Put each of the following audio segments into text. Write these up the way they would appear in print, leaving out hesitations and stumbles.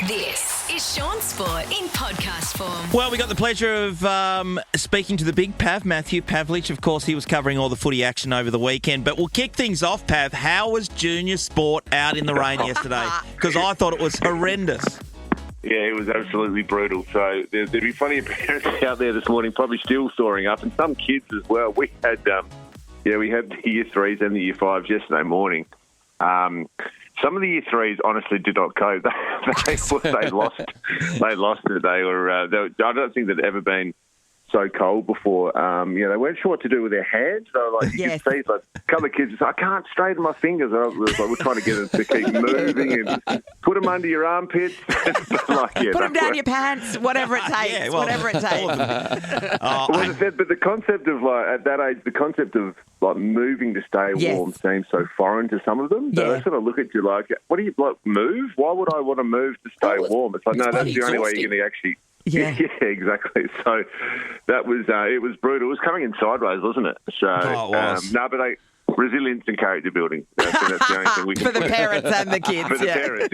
This is Shaun Sport in podcast form. Well, we got the pleasure of speaking to the big Pav, Matthew Pavlich. Of course, he was covering all the footy action over the weekend. But we'll kick things off, Pav. How was junior sport out in the rain yesterday? Because I thought it was horrendous. Yeah, it was absolutely brutal. So there'd be plenty of parents out there this morning probably still storing up, and some kids as well. We had the year threes and the year fives yesterday morning. Some of the year threes honestly did not cope. They lost it. I don't think they'd ever been so cold before. They weren't sure what to do with their hands. They were like, you could see like a couple of kids just, I can't straighten my fingers. And I was like, we're trying to get them to keep moving and put them under your armpits. Put them down your pants, whatever it takes. Whatever it takes. But the concept of at that age, the concept of moving to stay warm seems so foreign to some of them. So they sort of look at you like, what do you move? Why would I want to move to stay warm? It's like, no, that's the only way you're going to actually. Yeah, exactly. So that was it was brutal. It was coming in sideways, wasn't it? So it was. Resilience and character building. That's the only thing we can for the parents and the kids. For the parents,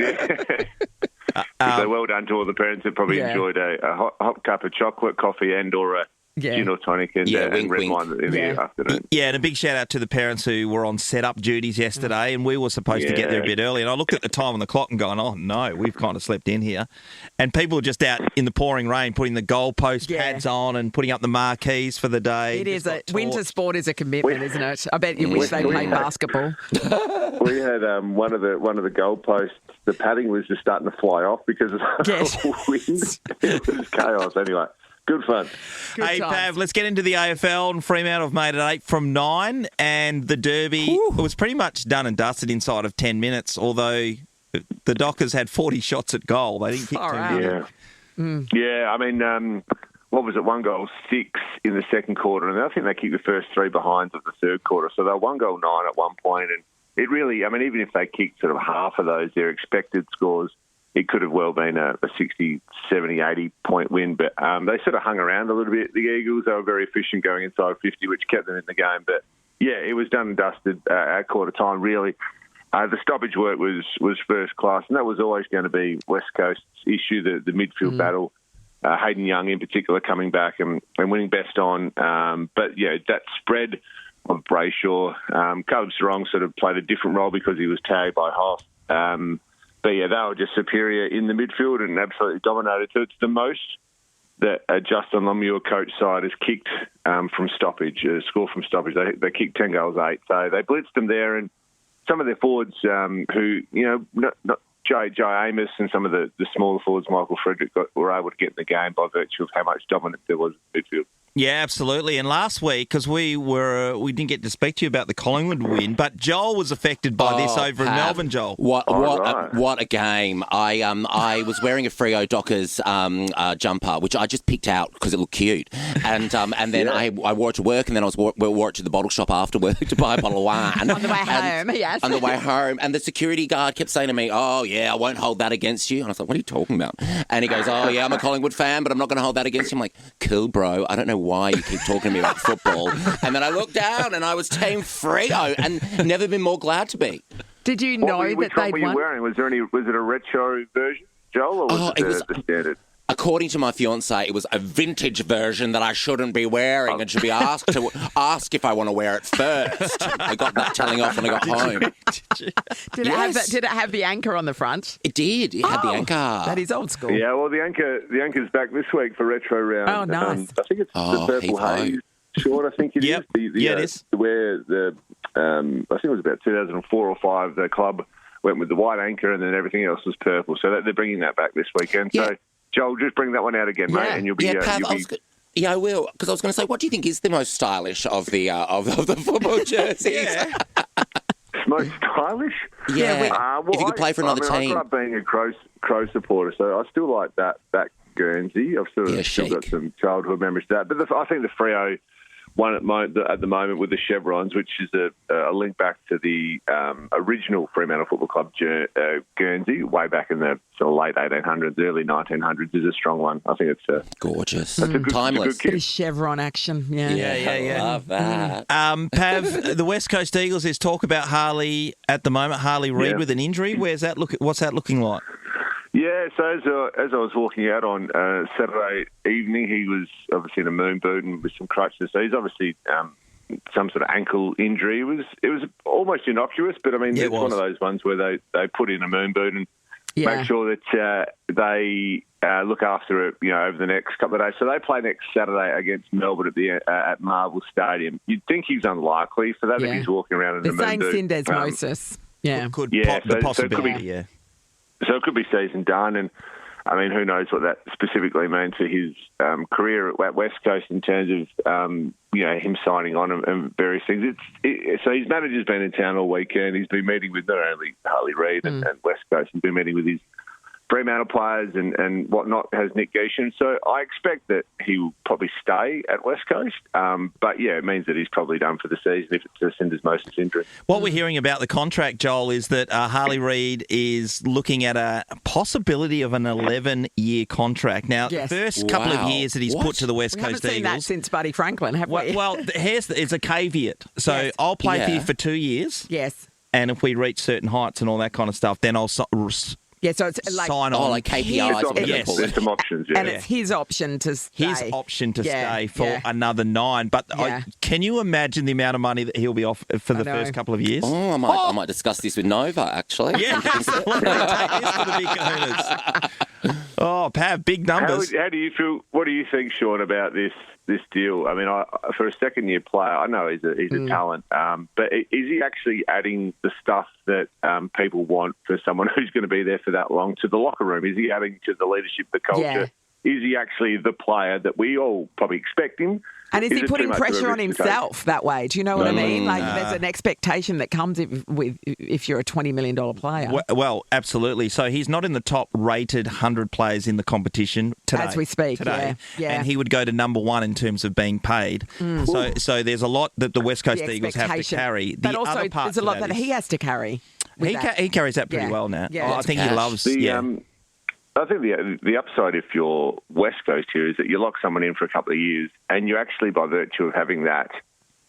so well done to all the parents that probably enjoyed a hot cup of chocolate, coffee, and/or a gin or tonic and red wine in the afternoon. Yeah, and a big shout out to the parents who were on set-up duties yesterday, and we were supposed to get there a bit early. And I looked at the time on the clock and going, oh, no, we've kind of slept in here. And people were just out in the pouring rain putting the goalpost pads on and putting up the marquees for the day. It is winter sport is a commitment, isn't it? I bet you wish they played basketball. We had one of the goalposts, the padding was just starting to fly off because of the wind. It was chaos anyway. Good fun. Hey, Pav, let's get into the AFL. And Fremantle have made it 8 from 9, and the Derby was pretty much done and dusted inside of 10 minutes, although the Dockers had 40 shots at goal. They didn't kick too many. Yeah, I mean, what was it, 1 goal, 6 in the second quarter, and I think they kicked the first 3 behinds of the third quarter, so they were 1 goal 9 at one point, and it really, I mean, even if they kicked sort of half of those, their expected scores, it could have well been a 60, 70, 80-point win, but they sort of hung around a little bit. The Eagles, they were very efficient going inside 50, which kept them in the game. But, yeah, it was done and dusted at quarter time, really. The stoppage work was first class, and that was always going to be West Coast's issue, the midfield battle. Hayden Young, in particular, coming back and winning best on. But, yeah, that spread of Brayshaw. Caleb Serong sort of played a different role because he was tagged by Hoff. But, yeah, they were just superior in the midfield and absolutely dominated. So it's the most that a Justin Lemieux coach side has kicked from stoppage, score from stoppage. They kicked 10 goals, 8. So they blitzed them there. And some of their forwards who, not Jay Amos and some of the smaller forwards, Michael Frederick, were able to get in the game by virtue of how much dominance there was in midfield. Yeah, absolutely. And last week, because we didn't get to speak to you about the Collingwood win, but Joel was affected by this over in Melbourne, Joel. What a game. I was wearing a Freo Dockers jumper, which I just picked out because it looked cute. And then I wore it to work, and then I wore it to the bottle shop after work to buy a bottle of wine. On the way home, yes. On the way home. And the security guard kept saying to me, oh, yeah, I won't hold that against you. And I was like, what are you talking about? And he goes, oh, yeah, I'm a Collingwood fan, but I'm not going to hold that against you. I'm like, cool, bro. I don't know why you keep talking to me about football. And then I looked down and I was Team Freo and never been more glad to be. Did you know that they'd won? Which one were you wearing? Was it a retro version, Joel, or was it the standard? According to my fiancée, it was a vintage version that I shouldn't be wearing and should be asked to ask if I want to wear it first. I got that telling off when I got home. Did it have the anchor on the front? It did. It had the anchor. That is old school. Yeah, well, the anchor's back this week for Retro Round. Oh, nice. I think it's the Purple Haze short, I think it is. It is. Where I think it was about 2004 or 5, the club went with the white anchor and then everything else was purple. So they're bringing that back this weekend. Yeah. So, Joel, just bring that one out again, mate, and you'll be... Pav, I will, because I was going to say, what do you think is the most stylish of the football jerseys? Most stylish? Yeah. If you could play for another team. I grew up being a Crow supporter, so I still like that Guernsey. I've still got some childhood memories of that. But I think the Freo one at the moment with the chevrons, which is a link back to the original Fremantle Football Club Guernsey, way back in the sort of late 1800s, early 1900s, is a strong one. I think it's gorgeous, timeless. Bit of chevron action, yeah. Love that. Pav, the West Coast Eagles. There's talk about Harley at the moment. Harley Reid with an injury. What's that looking like? Yeah, so as I was walking out on Saturday evening, he was obviously in a moon boot and with some crutches. So he's obviously some sort of ankle injury. It was almost innocuous, but I mean, it's one of those ones where they put in a moon boot and make sure that they look after it, over the next couple of days. So they play next Saturday against Melbourne at Marvel Stadium. You'd think he's unlikely for that if he's walking around in a moon boot. They're saying syndesmosis. The possibility, So it could be season done, and I mean, who knows what that specifically means for his career at West Coast in terms of him signing on and various things. So his manager's been in town all weekend. He's been meeting with not only Harley Reid and West Coast, he's been meeting with his Fremantle players and whatnot, has Nick Geeshan. So I expect that he will probably stay at West Coast. But, it means that he's probably done for the season if it's a syndesmosis injury. What we're hearing about the contract, Joel, is that Harley Reid is looking at a possibility of an 11-year contract. Now, the first couple of years that he's put to the West Coast Eagles... We haven't seen that since Buddy Franklin, have we? Well, it's a caveat. So I'll play for you for 2 years. Yes. And if we reach certain heights and all that kind of stuff, then I'll so it's like sign on, like KPIs. There's some options, and it's his option to stay. Stay for another 9. But can you imagine the amount of money that he'll be off for the first couple of years? Oh, I might discuss this with Nova, actually. Yeah, absolutely. Take this to the big kahunas. Oh, Pav, big numbers. How do you feel? What do you think, Shaun, about this deal? I mean, for a second-year player, I know he's a talent, but is he actually adding the stuff that people want for someone who's going to be there for that long to the locker room? Is he adding to the leadership, the culture? Yeah. Is he actually the player that we all probably expect him? And is he putting pressure on himself that way? Do you know what I mean? Like, there's an expectation that comes if you're a $20 million player. Well, absolutely. So he's not in the top-rated 100 players in the competition today. As we speak, yeah. And he would go to number 1 in terms of being paid. So there's a lot that the West Coast Eagles have to carry. But also, there's a lot that he has to carry. He carries that pretty well now. Yeah. I think he loves... I think the upside if you're West Coast here is that you lock someone in for a couple of years and you actually, by virtue of having that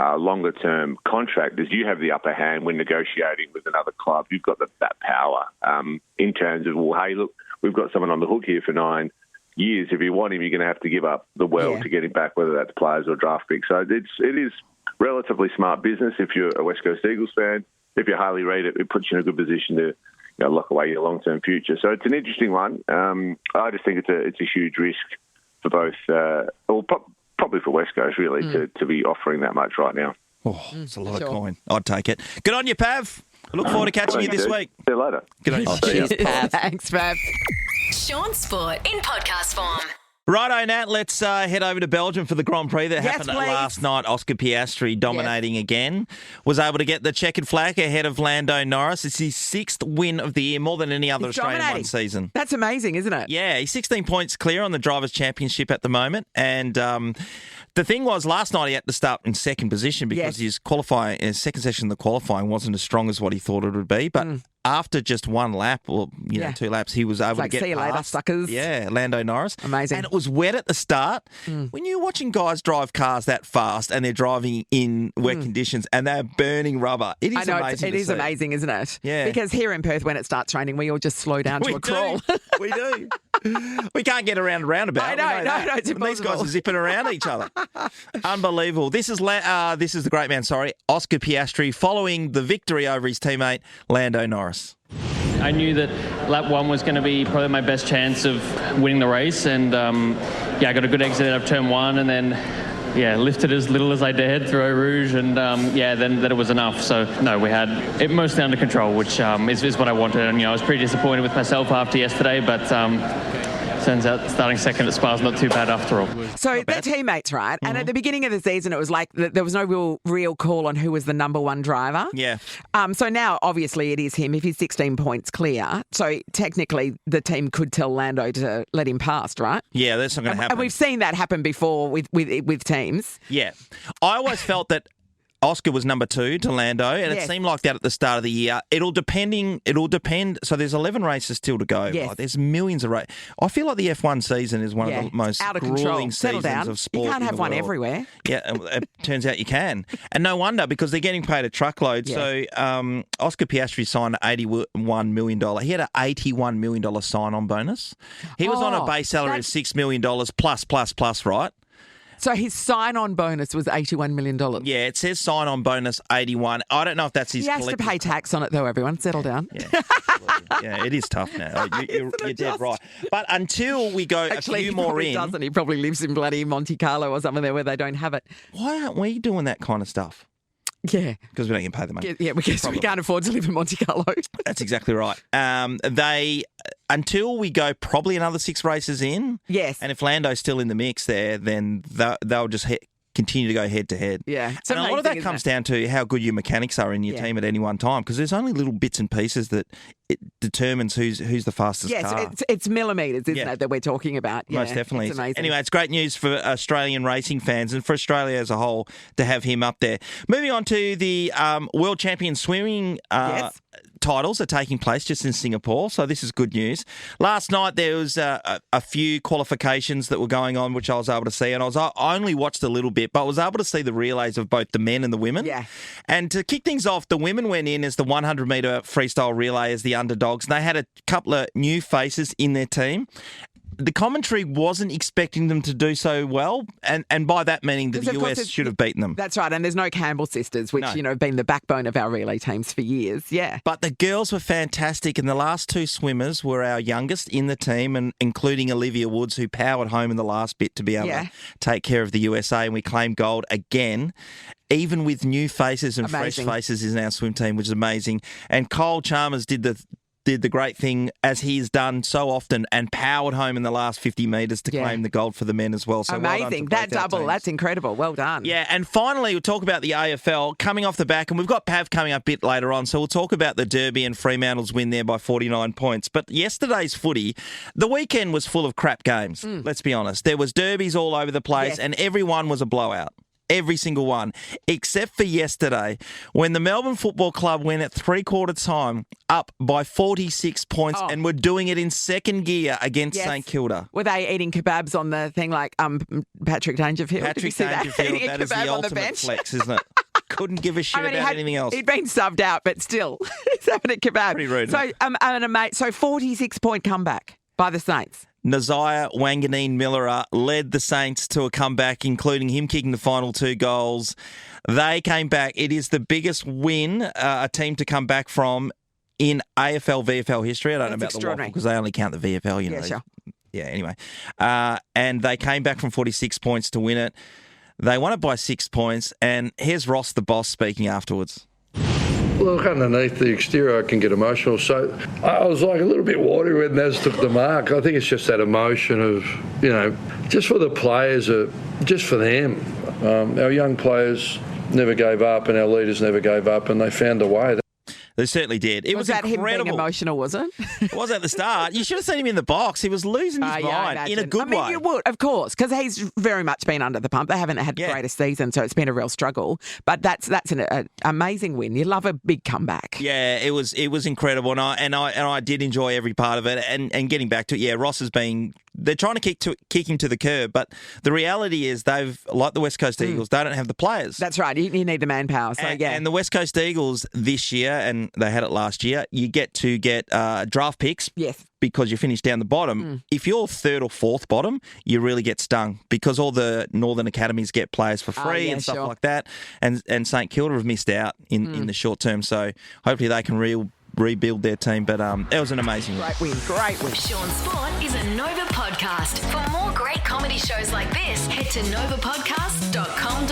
longer-term contract, as you have the upper hand when negotiating with another club, you've got that power in terms of, well, hey, look, we've got someone on the hook here for 9 years. If you want him, you're going to have to give up the world to get him back, whether that's players or draft picks. So it is relatively smart business if you're a West Coast Eagles fan. If you're Harley Reid, it puts you in a good position to lock away your long-term future. So it's an interesting one. I just think it's a huge risk for both, probably for West Coast, really, to be offering that much right now. Oh, it's a lot of coin. I'd take it. Good on you, Pav. I look forward to catching you this week. See you later. Good on you. Cheers, Pav. Thanks, Pav. Shaun Sport in podcast form. Righto, Nat, let's head over to Belgium for the Grand Prix that happened last night. Oscar Piastri dominating again. Was able to get the checkered flag ahead of Lando Norris. It's his 6th win of the year, more than any other Australian one season. That's amazing, isn't it? Yeah, he's 16 points clear on the Drivers' Championship at the moment. And the thing was, last night he had to start in second position because his second session of the qualifying wasn't as strong as what he thought it would be. But after just one lap, or 2 laps, he was able to get see you past, later, suckers. Yeah, Lando Norris. Amazing. And it was wet at the start. When you're watching guys drive cars that fast and they're driving in wet conditions and they're burning rubber, it is amazing. It is amazing, isn't it? Yeah. Because here in Perth, when it starts raining, we all just slow down to a crawl. We do. We can't get around a roundabout. No, it's impossible. These guys are zipping around each other. Unbelievable. This is the great man, Oscar Piastri, following the victory over his teammate Lando Norris. I knew that lap 1 was going to be probably my best chance of winning the race, and I got a good exit out of turn 1, and then lifted as little as I dared through Eau Rouge, and then it was enough. So no, we had it mostly under control, which is what I wanted. And I was pretty disappointed with myself after yesterday, but turns out starting second at Spa's not too bad after all. So they're teammates, right? And at the beginning of the season, it was like there was no real call on who was the number 1 driver. Yeah. So now, obviously, it is him if he's 16 points clear. So technically, the team could tell Lando to let him past, right? Yeah, that's not going to happen. And we've seen that happen before with teams. Yeah. I always felt that Oscar was number 2 to Lando, and Yes. it seemed like that at the start of the year. It'll depend. So there's 11 races still to go. Yes. Right? There's millions of races. I feel like the F1 season is one of the most out of grueling control. Settle seasons down. of sport. You can't in have the one world. everywhere. Yeah, it turns out you can. And no wonder, because they're getting paid a truckload. Yeah. So Oscar Piastri signed an $81 million. He had an $81 million sign-on bonus. He was on a base salary of $6 million plus, right? So his sign-on bonus was $81 million. Yeah, it says sign-on bonus 81. I don't know if that's his He has to collective- pay tax on it, though, everyone. Settle down. Yeah, it is tough now. You're dead right. But until we go Actually, a few he more probably in, doesn't. He probably lives in bloody Monte Carlo or something there where they don't have it. why aren't we doing that kind of stuff? Yeah. Because we don't get paid the money. Yeah, because we can't afford to live in Monte Carlo. That's exactly right. Until we go probably another 6 races in. Yes. And if Lando's still in the mix there, then they'll just continue to go head to head. Yeah. It's And a lot of amazing, that comes isn't down to how good your mechanics are in your team at any one time, because there's only little bits and pieces that it determines who's the fastest car. Yes, it's millimetres, isn't it, that we're talking about? Yeah, Most definitely. It's amazing. Anyway, it's great news for Australian racing fans and for Australia as a whole to have him up there. Moving on to the World Champion Swimming titles are taking place just in Singapore, so this is good news. Last night there was a few qualifications that were going on, which I was able to see, and I only watched a little bit, but I was able to see the relays of both the men and the women. Yeah. And to kick things off, the women went in as the 100-metre freestyle relay as the underdogs, and they had a couple of new faces in their team. The commentary wasn't expecting them to do so well, and by that meaning that the US should have beaten them. That's right, and there's no Campbell sisters, which, have been the backbone of our relay teams for years, yeah. But the girls were fantastic, and the last 2 swimmers were our youngest in the team, and including Olivia Woods, who powered home in the last bit to be able to take care of the USA, and we claimed gold again. Even with new faces and fresh faces in our swim team, which is amazing. And Cole Chalmers did the great thing, as he's done so often, and powered home in the last 50 metres to claim the gold for the men as well. So amazing. Well done to that both our double, teams. that's incredible. Well done. Yeah, and finally, we'll talk about the AFL coming off the back, and we've got Pav coming up a bit later on, so we'll talk about the Derby and Fremantle's win there by 49 points. But yesterday's footy, the weekend was full of crap games, let's be honest. There was derbies all over the place, and every one was a blowout. Every single one, except for yesterday, when the Melbourne Football Club went at 3/4 time up by 46 points and were doing it in second gear against St Kilda. Were they eating kebabs on the thing like Patrick Dangerfield? Patrick Dangerfield, that is the ultimate flex, isn't it? Couldn't give a shit about anything else. He'd been subbed out, but still, he's having a kebab. Pretty rude. So, 46-point comeback by the Saints. Nazaya Wanganeen-Millera led the Saints to a comeback, including him kicking the final 2 goals. They came back. It is the biggest win a team to come back from in AFL, VFL history. I don't know about the waffle because they only count the VFL, you know. Yeah, sure. Yeah, anyway. And they came back from 46 points to win it. They won it by 6 points. And here's Ross, the boss, speaking afterwards. Look, underneath the exterior, I can get emotional. So I was like a little bit watery when Naz took the mark. I think it's just that emotion of, just for the players, just for them. Our young players never gave up, and our leaders never gave up, and they found a way. They certainly did. It was that incredible. him being emotional, was it? It was at the start. You should have seen him in the box. He was losing his mind in a good way. You would, of course, because he's very much been under the pump. They haven't had the greatest season, so it's been a real struggle. But that's an amazing win. You love a big comeback. Yeah, it was incredible, and I did enjoy every part of it. And getting back to it, Ross has been. They're trying to kick him to the curb, but the reality is they've, like the West Coast Eagles, they don't have the players. That's right. You need the manpower. So and the West Coast Eagles this year, and they had it last year, you get to get draft picks. Yes. Because you finish down the bottom. If you're 3rd or 4th bottom, you really get stung because all the Northern Academies get players for free and stuff like that. And St Kilda have missed out in the short term. So hopefully they can rebuild their team. But it was an amazing win. Great win. Shaun Sport is a Nova podcast. For more great comedy shows like this, head to novapodcast.com.au.